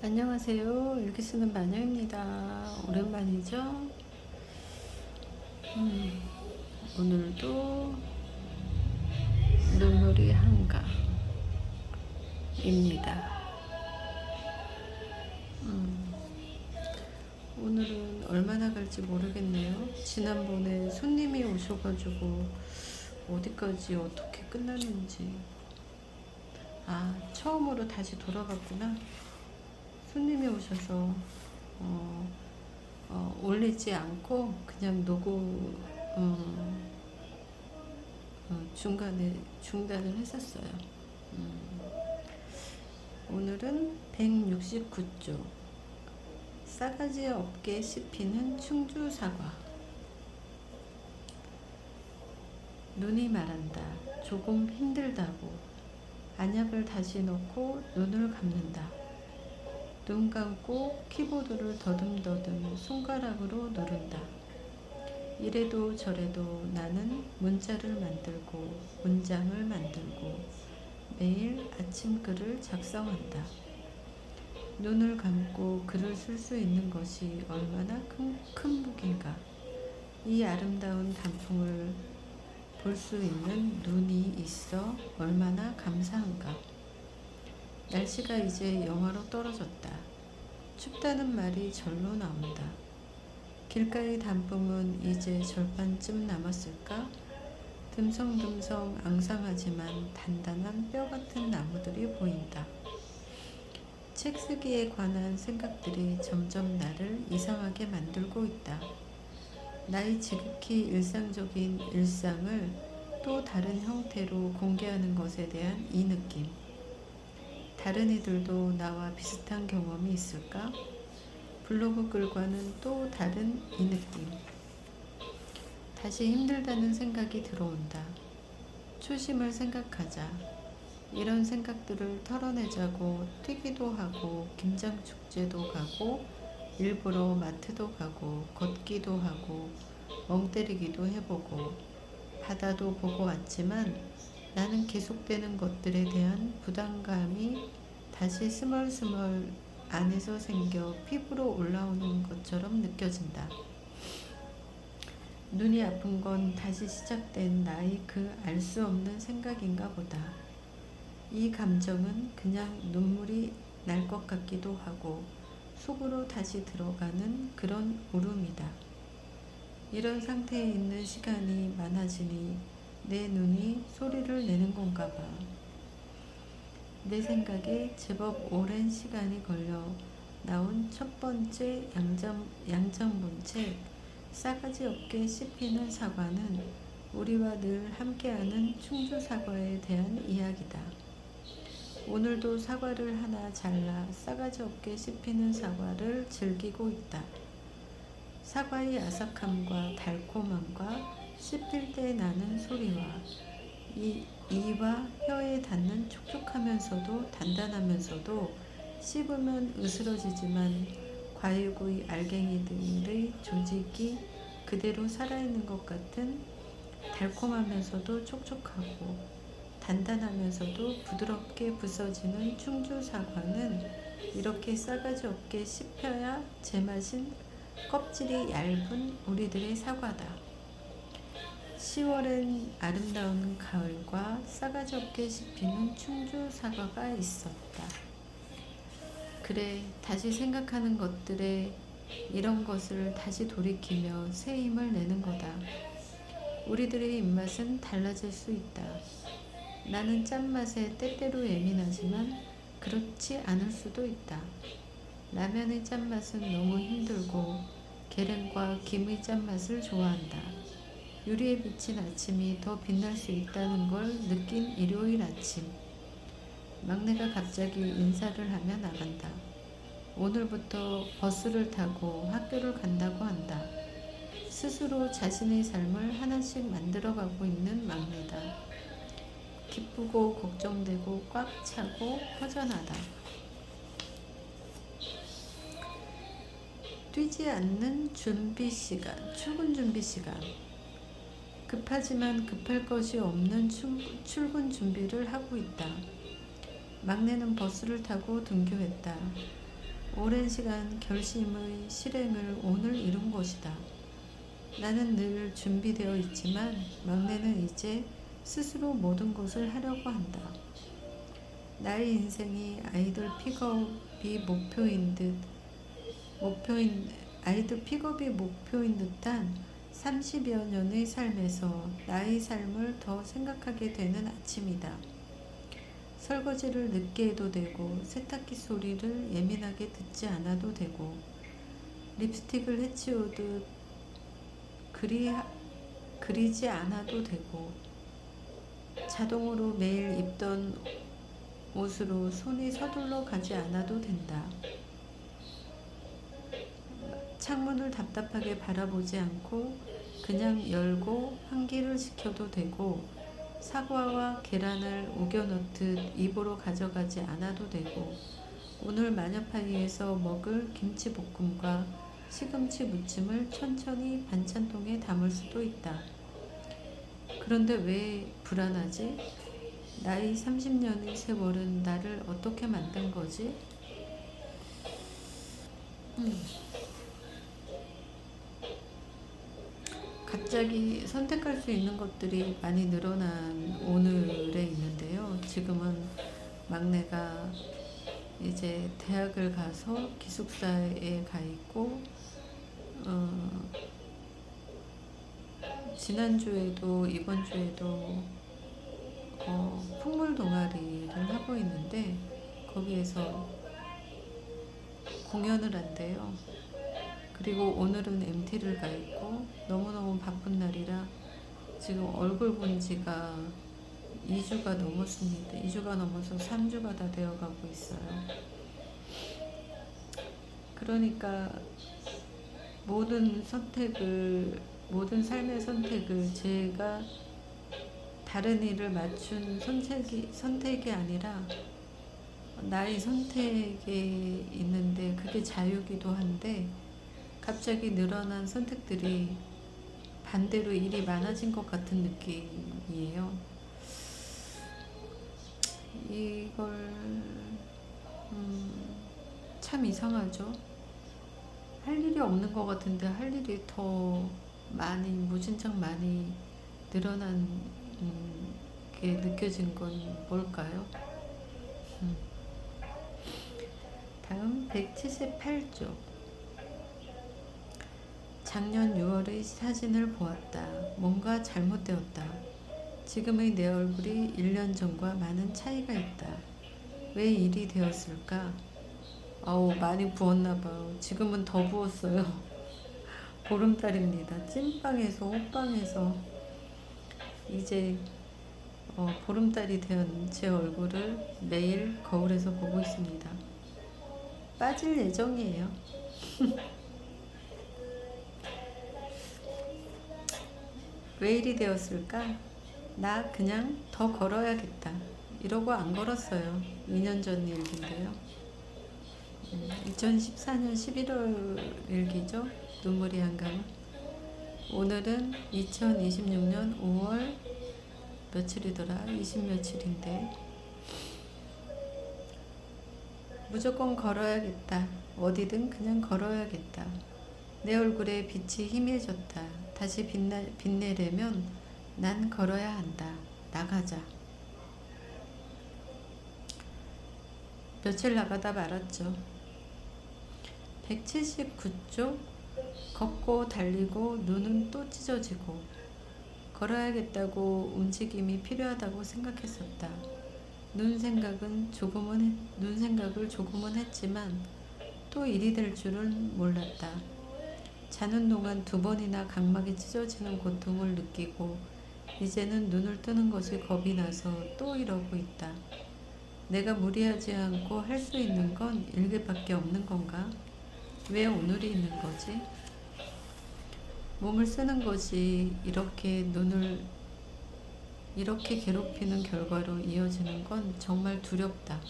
안녕하세요. 일기 쓰는 마녀입니다. 오랜만이죠? 오늘도 눈물이 한가입니다. 오늘은 얼마나 갈지 모르겠네요. 지난번에 손님이 오셔가지고 어디까지 어떻게 끝났는지. 처음으로 다시 돌아갔구나. 손님이 오셔서 올리지 않고 그냥 중간에 중단을 했었어요. 오늘은 169조 싸가지 없게 씹히는 충주사과. 눈이 말한다. 조금 힘들다고. 안약을 다시 넣고 눈을 감는다. 눈 감고 키보드를 더듬더듬 손가락으로 누른다. 이래도 저래도 나는 문자를 만들고 문장을 만들고 매일 아침 글을 작성한다. 눈을 감고 글을 쓸 수 있는 것이 얼마나 큰 복인가. 이 아름다운 단풍을 볼 수 있는 눈이 있어 얼마나 감사한가. 날씨가 이제 영하로 떨어졌다. 춥다는 말이 절로 나온다. 길가의 단풍은 이제 절반쯤 남았을까? 듬성듬성 앙상하지만 단단한 뼈 같은 나무들이 보인다. 책 쓰기에 관한 생각들이 점점 나를 이상하게 만들고 있다. 나의 지극히 일상적인 일상을 또 다른 형태로 공개하는 것에 대한 이 느낌. 다른 이들도 나와 비슷한 경험이 있을까? 블로그 글과는 또 다른 이 느낌. 다시 힘들다는 생각이 들어온다. 초심을 생각하자. 이런 생각들을 털어내자고 뛰기도 하고 김장축제도 가고 일부러 마트도 가고 걷기도 하고 멍 때리기도 해보고 바다도 보고 왔지만 나는 계속되는 것들에 대한 부담감이 다시 스멀스멀 안에서 생겨 피부로 올라오는 것처럼 느껴진다. 눈이 아픈 건 다시 시작된 나의 그 알 수 없는 생각인가 보다. 이 감정은 그냥 눈물이 날 것 같기도 하고 속으로 다시 들어가는 그런 울음이다. 이런 상태에 있는 시간이 많아지니 내 눈이 소리를 내는 건가 봐. 내 생각에 제법 오랜 시간이 걸려 나온 첫 번째 양장본책 싸가지 없게 씹히는 사과는 우리와 늘 함께하는 충주사과에 대한 이야기다. 오늘도 사과를 하나 잘라 싸가지 없게 씹히는 사과를 즐기고 있다. 사과의 아삭함과 달콤함과 씹힐 때 나는 소리와 이와 혀에 닿는 촉촉하면서도 단단하면서도 씹으면 으스러지지만 과육의 알갱이들의 조직이 그대로 살아있는 것 같은 달콤하면서도 촉촉하고 단단하면서도 부드럽게 부서지는 충주 사과는 이렇게 싸가지 없게 씹혀야 제맛인 껍질이 얇은 우리들의 사과다. 10월엔 아름다운 가을과 싸가지 없게 씹히는 충주 사과가 있었다. 그래, 다시 생각하는 것들에 이런 것을 다시 돌이키며 새 힘을 내는 거다. 우리들의 입맛은 달라질 수 있다. 나는 짠맛에 때때로 예민하지만 그렇지 않을 수도 있다. 라면의 짠맛은 너무 힘들고 계란과 김의 짠맛을 좋아한다. 유리에 비친 아침이 더 빛날 수 있다는 걸 느낀 일요일 아침. 막내가 갑자기 인사를 하며 나간다. 오늘부터 버스를 타고 학교를 간다고 한다. 스스로 자신의 삶을 하나씩 만들어가고 있는 막내다. 기쁘고 걱정되고 꽉 차고 허전하다. 뛰지 않는 준비 시간, 출근 준비 시간. 급하지만 급할 것이 없는 출근 준비를 하고 있다. 막내는 버스를 타고 등교했다. 오랜 시간 결심의 실행을 오늘 이룬 것이다. 나는 늘 준비되어 있지만 막내는 이제 스스로 모든 것을 하려고 한다. 나의 인생이 아이들 픽업이 목표인 듯한 30여 년의 삶에서 나의 삶을 더 생각하게 되는 아침이다. 설거지를 늦게 해도 되고, 세탁기 소리를 예민하게 듣지 않아도 되고, 립스틱을 해치우듯 그리지 않아도 되고, 자동으로 매일 입던 옷으로 손이 서둘러 가지 않아도 된다. 창문을 답답하게 바라보지 않고 그냥 열고 환기를 시켜도 되고, 사과와 계란을 우겨 넣듯 입으로 가져가지 않아도 되고, 오늘 마녀파이에서 먹을 김치볶음과 시금치 무침을 천천히 반찬통에 담을 수도 있다. 그런데 왜 불안하지? 나이 30년의 세월은 나를 어떻게 만든 거지? 갑자기 선택할 수 있는 것들이 많이 늘어난 오늘에 있는데요. 지금은 막내가 이제 대학을 가서 기숙사에 가 있고, 지난주에도 이번 주에도 풍물 동아리를 하고 있는데 거기에서 공연을 한대요. 그리고 오늘은 MT를 가 있고 너무너무 바쁜 날이라 지금 얼굴 본 지가 2주가 넘었습니다. 2주가 넘어서 3주가 다 되어가고 있어요. 그러니까 모든 삶의 선택을 제가 다른 일을 맞춘 선택이 아니라 나의 선택에 있는데, 그게 자유기도 한데 갑자기 늘어난 선택들이 반대로 일이 많아진 것 같은 느낌이에요. 이걸 참 이상하죠. 할 일이 없는 것 같은데 할 일이 더 무진장 많이 늘어난 게 느껴진 건 뭘까요? 다음 178쪽. 작년 6월의 사진을 보았다. 뭔가 잘못되었다. 지금의 내 얼굴이 1년 전과 많은 차이가 있다. 왜 일이 되었을까? 많이 부었나봐요. 지금은 더 부었어요. 보름달입니다. 찐빵에서 호빵에서 이제 보름달이 된 제 얼굴을 매일 거울에서 보고 있습니다. 빠질 예정이에요. 왜 일이 되었을까? 나 그냥 더 걸어야겠다. 이러고 안 걸었어요. 2년 전 일기인데요. 2014년 11월 일기죠. 눈물이 한가마. 오늘은 2026년 5월 며칠이더라? 20 며칠인데 무조건 걸어야겠다. 어디든 그냥 걸어야겠다. 내 얼굴에 빛이 희미해졌다. 다시 빛내려면 난 걸어야 한다. 나가자. 며칠 나가다 말았죠. 179쪽. 걷고 달리고 눈은 또 찢어지고 걸어야겠다고 움직임이 필요하다고 생각했었다. 눈 생각을 조금은 했지만 또 일이 될 줄은 몰랐다. 자는 동안 2번이나 각막이 찢어지는 고통을 느끼고 이제는 눈을 뜨는 것이 겁이 나서 또 이러고 있다. 내가 무리하지 않고 할 수 있는 건 일기밖에 없는 건가? 왜 오늘이 있는 거지? 몸을 쓰는 것이 이렇게 괴롭히는 결과로 이어지는 건 정말 두렵다.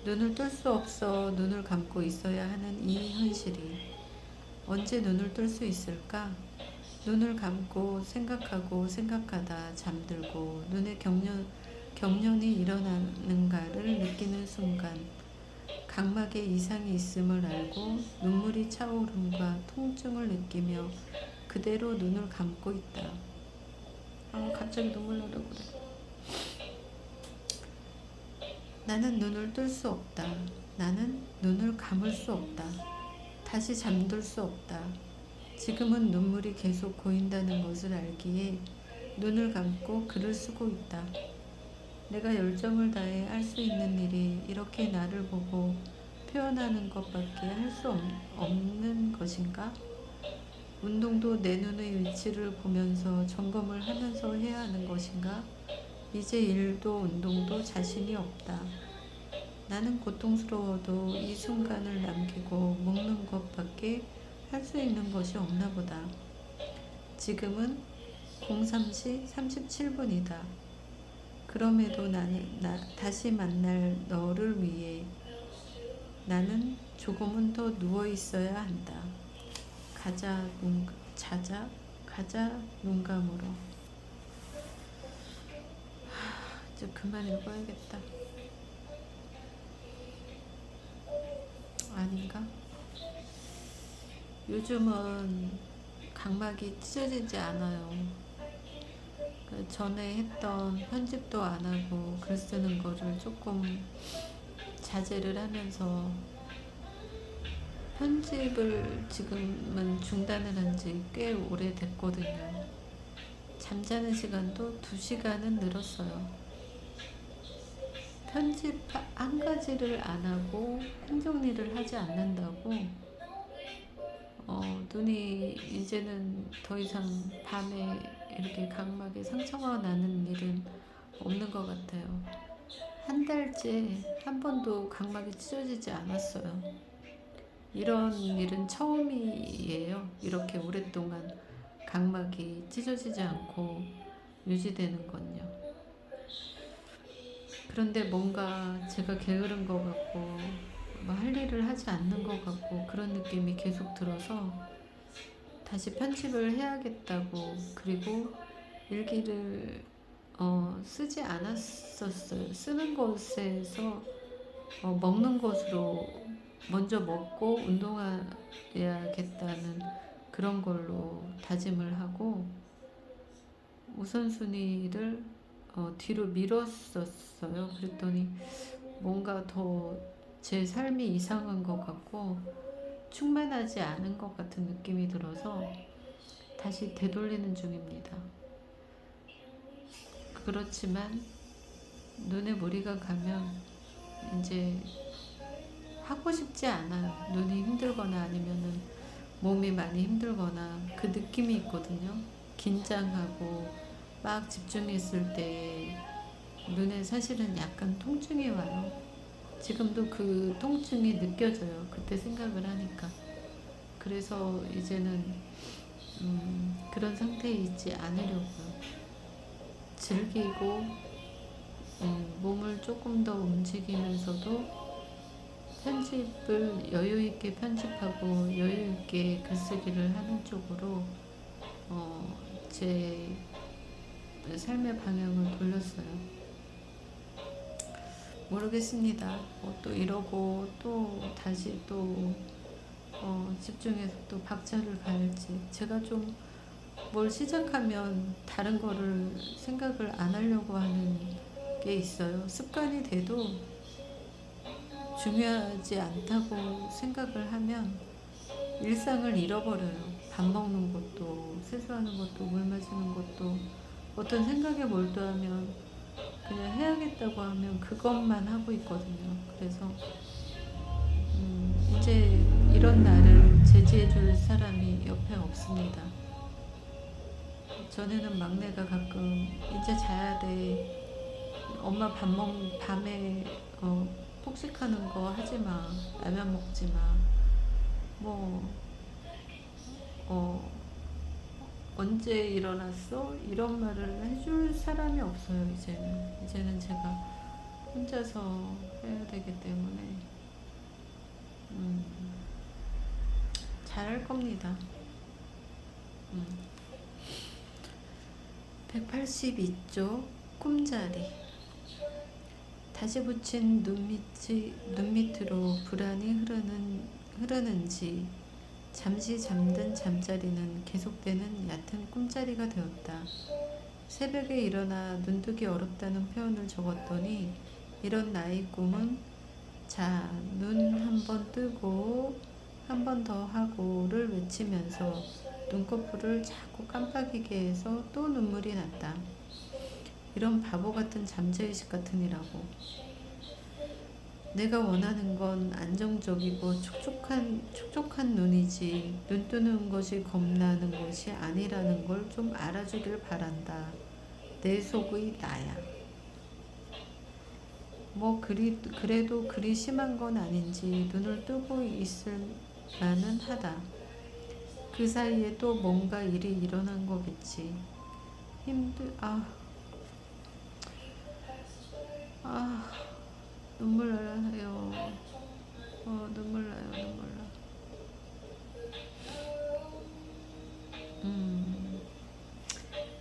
눈을 뜰 수 없어 눈을 감고 있어야 하는 이 현실이 언제 눈을 뜰 수 있을까? 눈을 감고 생각하다 잠들고 눈에 경련이 일어나는가를 느끼는 순간 각막에 이상이 있음을 알고 눈물이 차오름과 통증을 느끼며 그대로 눈을 감고 있다. 갑자기 눈물 나려고 그래. 나는 눈을 뜰 수 없다. 나는 눈을 감을 수 없다. 다시 잠들 수 없다. 지금은 눈물이 계속 고인다는 것을 알기에 눈을 감고 글을 쓰고 있다. 내가 열정을 다해 할 수 있는 일이 이렇게 나를 보고 표현하는 것밖에 할 수 없는 것인가? 운동도 내 눈의 위치를 보면서 점검을 하면서 해야 하는 것인가? 이제 일도 운동도 자신이 없다. 나는 고통스러워도 이 순간을 남기고 먹는 것밖에 할 수 있는 것이 없나 보다. 지금은 03시 37분이다. 그럼에도 나는 다시 만날 너를 위해 나는 조금은 더 누워 있어야 한다. 가자 눈 감으로. 이제 그만 읽어야겠다. 아닌가? 요즘은 각막이 찢어지지 않아요. 전에 했던 편집도 안 하고 글 쓰는 거를 조금 자제를 하면서 편집을 지금은 중단을 한 지 꽤 오래됐거든요. 잠자는 시간도 2시간은 늘었어요. 편집 한 가지를 안 하고 행정일을 하지 않는다고 눈이 이제는 더 이상 밤에 이렇게 각막에 상처가 나는 일은 없는 것 같아요. 한 달째 한 번도 각막이 찢어지지 않았어요. 이런 일은 처음이에요. 이렇게 오랫동안 각막이 찢어지지 않고 유지되는 건요. 그런데 뭔가 제가 게으른 것 같고 할 일을 하지 않는 것 같고 그런 느낌이 계속 들어서 다시 편집을 해야겠다고, 그리고 일기를 쓰지 않았었어요. 쓰는 것에서 먹는 것으로 먼저 먹고 운동해야겠다는 그런 걸로 다짐을 하고 우선순위를 뒤로 미뤘었어요. 그랬더니 뭔가 더 제 삶이 이상한 것 같고 충만하지 않은 것 같은 느낌이 들어서 다시 되돌리는 중입니다. 그렇지만 눈에 무리가 가면 이제 하고 싶지 않아요. 눈이 힘들거나 아니면은 몸이 많이 힘들거나 그 느낌이 있거든요. 긴장하고 막 집중했을 때 눈에 사실은 약간 통증이 와요. 지금도 그 통증이 느껴져요. 그때 생각을 하니까. 그래서 이제는 그런 상태에 있지 않으려고요. 즐기고 몸을 조금 더 움직이면서도 편집을 여유있게 편집하고 여유있게 글쓰기를 하는 쪽으로 제 삶의 방향을 돌렸어요. 모르겠습니다. 또 이러고 또 다시 또 집중해서 또 박차를 가할지. 제가 좀 뭘 시작하면 다른 거를 생각을 안 하려고 하는 게 있어요. 습관이 돼도 중요하지 않다고 생각을 하면 일상을 잃어버려요. 밥 먹는 것도, 세수하는 것도, 물 마시는 것도, 어떤 생각에 몰두하면 그냥 해야겠다고 하면 그것만 하고 있거든요. 그래서 이제 이런 나를 제지해줄 사람이 옆에 없습니다. 전에는 막내가 가끔 이제 자야 돼, 엄마 밤에 폭식하는 거 하지 마, 라면 먹지 마, 뭐 언제 일어났어? 이런 말을 해줄 사람이 없어요. 이제는 제가 혼자서 해야 되기 때문에 잘할 겁니다. 182쪽 꿈자리. 다시 붙인 눈 밑으로 불안이 흐르는지 잠시 잠든 잠자리는 계속되는 얕은 꿈자리가 되었다. 새벽에 일어나 눈뜨기 어렵다는 표현을 적었더니 이런 나의 꿈은 자, 눈 한 번 뜨고 한 번 더 하고를 외치면서 눈꺼풀을 자꾸 깜빡이게 해서 또 눈물이 났다. 이런 바보 같은 잠재의식 같으니라고. 내가 원하는 건 안정적이고 촉촉한 눈이지 눈 뜨는 것이 겁나는 것이 아니라는 걸 좀 알아주길 바란다. 내 속의 나야. 뭐 그래도 그리 심한 건 아닌지 눈을 뜨고 있을 만은 하다. 그 사이에 또 뭔가 일이 일어난 거겠지. 눈물 나요. 눈물 나요. 눈물 나.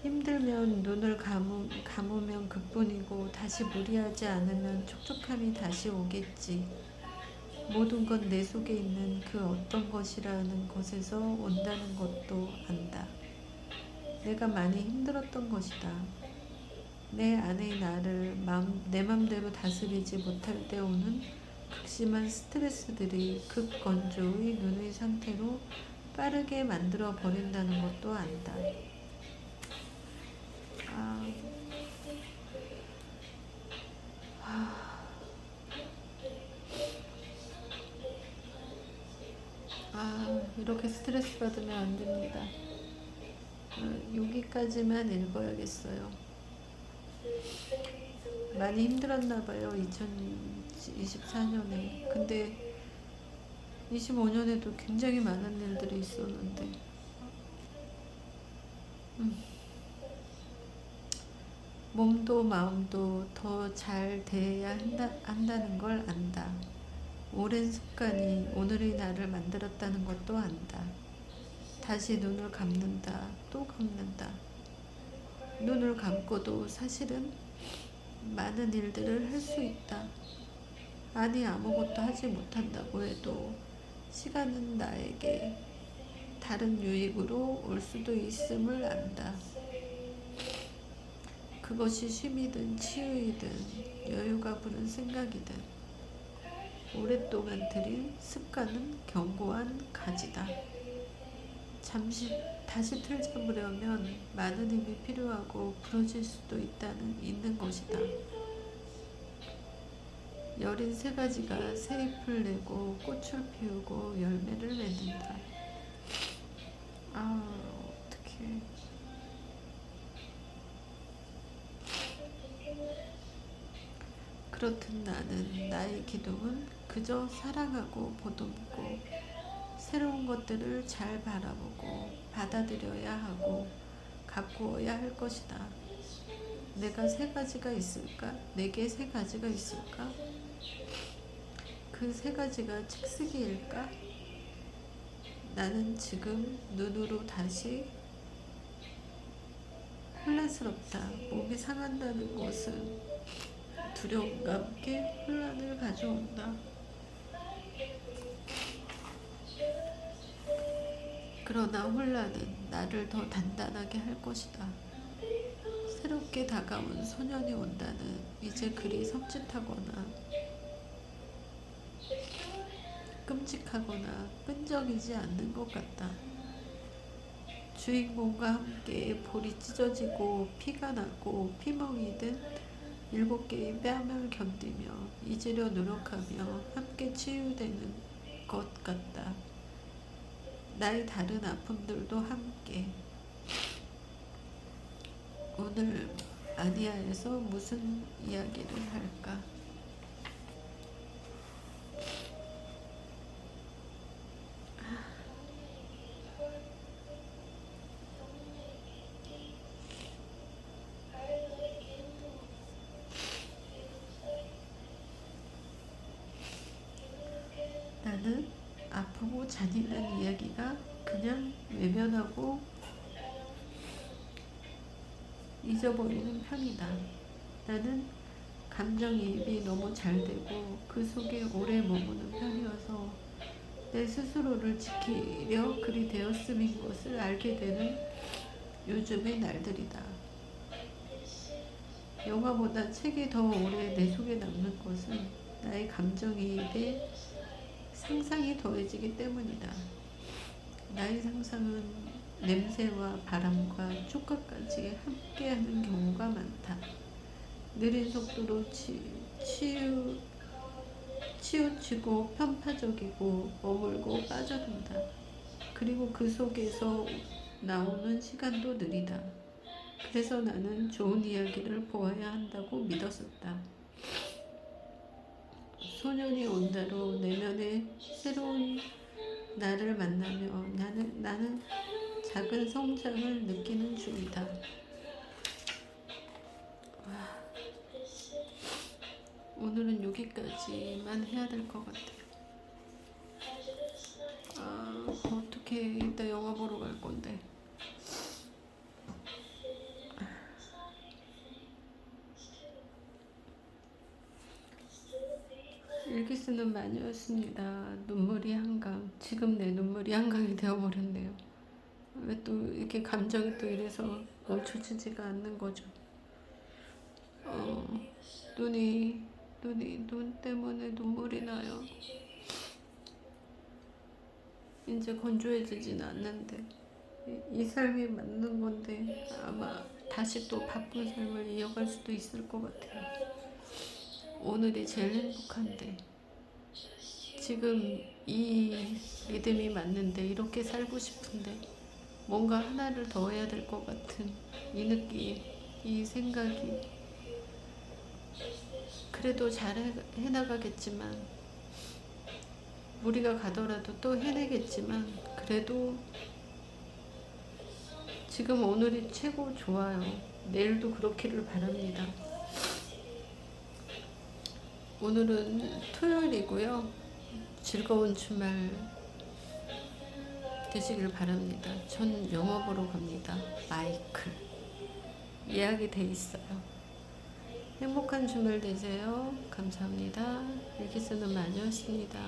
힘들면 눈을 감으면 그뿐이고 다시 무리하지 않으면 촉촉함이 다시 오겠지. 모든 건 내 속에 있는 그 어떤 것이라는 것에서 온다는 것도 안다. 내가 많이 힘들었던 것이다. 내 안의 나를 내 맘대로 다스리지 못할 때 오는 극심한 스트레스들이 극건조의 눈의 상태로 빠르게 만들어 버린다는 것도 안다. 이렇게 스트레스 받으면 안 됩니다. 여기까지만 읽어야겠어요. 많이 힘들었나 봐요. 2024년에. 근데 25년에도 굉장히 많은 일들이 있었는데 몸도 마음도 더 잘 대해야 한다는 걸 안다. 오랜 습관이 오늘의 나를 만들었다는 것도 안다. 다시 눈을 감는다. 또 감는다. 눈을 감고도 사실은 많은 일들을 할 수 있다. 아니 아무것도 하지 못한다고 해도 시간은 나에게 다른 유익으로 올 수도 있음을 안다. 그것이 쉼이든 치유이든 여유가 부른 생각이든 오랫동안 들인 습관은 견고한 가지다. 다시 틀 잡으려면 많은 힘이 필요하고 부러질 수도 있는 것이다. 여린 새 가지가 새 잎을 내고 꽃을 피우고 열매를 맺는다. 어떡해. 그렇듯 나는 나의 기둥은 그저 사랑하고 보듬고 새로운 것들을 잘 바라보고 받아들여야 하고 가꾸어야 할 것이다. 내가 세 가지가 있을까? 내게 세 가지가 있을까? 그 세 가지가 책쓰기일까? 나는 지금 눈으로 다시 혼란스럽다. 몸이 상한다는 것은 두려움과 함께 혼란을 가져온다. 그러나 혼란은 나를 더 단단하게 할 것이다. 새롭게 다가온 소년이 온다는 이제 그리 섬찟하거나 끔찍하거나 끈적이지 않는 것 같다. 주인공과 함께 볼이 찢어지고 피가 나고 피멍이 든 7개의 뺨을 견디며 잊으려 노력하며 함께 치유되는 것 같다. 나의 다른 아픔들도 함께. 오늘 아니아에서 무슨 이야기를 할까? 나는 아프고 잔인한 이야기가 그냥 외면하고 잊어버리는 편이다. 나는 감정이입이 너무 잘 되고 그 속에 오래 머무는 편이어서 내 스스로를 지키려 그리 되었음인 것을 알게 되는 요즘의 날들이다. 영화보다 책이 더 오래 내 속에 남는 것은 나의 감정이입에 상상이 더해지기 때문이다. 나의 상상은 냄새와 바람과 촉각까지 함께하는 경우가 많다. 느린 속도로 치우치고 편파적이고 머물고 빠져든다. 그리고 그 속에서 나오는 시간도 느리다. 그래서 나는 좋은 이야기를 보아야 한다고 믿었었다. 소년이 온다로 내면의 새로운 나를 만나며 나는 작은 성장을 느끼는 중이다. 오늘은 여기까지만 해야 될 것 같아요. 어떻게 이따 영화 보러 갈 건데. 일기 쓰는 마녀였습니다. 눈물이 한강. 지금 내 눈물이 한강이 되어버렸네요. 왜 또 이렇게 감정이 또 이래서 멈춰지지가 않는 거죠. 눈 때문에 눈물이 나요. 이제 건조해지진 않는데 이 삶이 맞는 건데 아마 다시 또 바쁜 삶을 이어갈 수도 있을 것 같아요. 오늘이 제일 행복한데 지금 이 리듬이 맞는데 이렇게 살고 싶은데 뭔가 하나를 더 해야 될 것 같은 이 느낌, 이 생각이 그래도 잘 해나가겠지만 무리가 가더라도 또 해내겠지만 그래도 지금 오늘이 최고 좋아요. 내일도 그렇기를 바랍니다. 오늘은 토요일이고요. 즐거운 주말 되시길 바랍니다. 전 영화 보러 갑니다. 마이클. 예약이 돼 있어요. 행복한 주말 되세요. 감사합니다. 일기 쓰는 마녀였습니다.